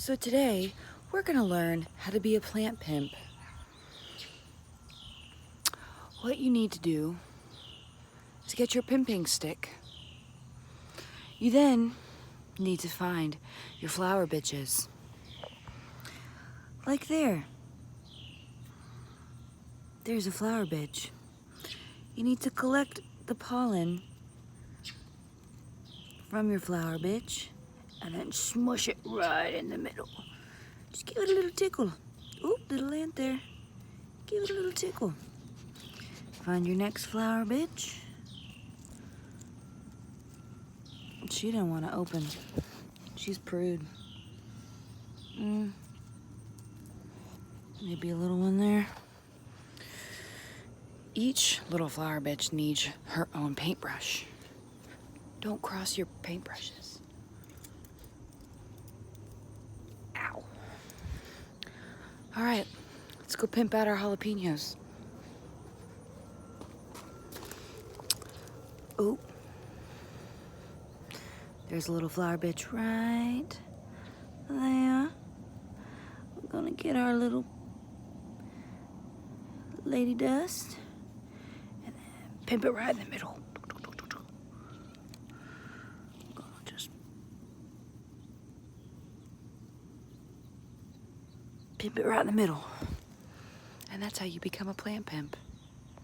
So today, we're gonna learn how to be a plant pimp. What you need to do is get your pimping stick. You then need to find your flower bitches. Like there. There's a flower bitch. You need to collect the pollen from your flower bitch and then smush it right in the middle. Just give it a little tickle. Oop, little ant there. Give it a little tickle. Find your next flower bitch. She didn't want to open. She's prude. Maybe a little one there. Each little flower bitch needs her own paintbrush. Don't cross your paintbrushes. Ow. All right, let's go pimp out our jalapenos. Oh, there's a little flower bitch right there. We're gonna get our little lady dust and then pimp it right in the middle. Gonna just pimp it right in the middle. And that's how you become a plant pimp.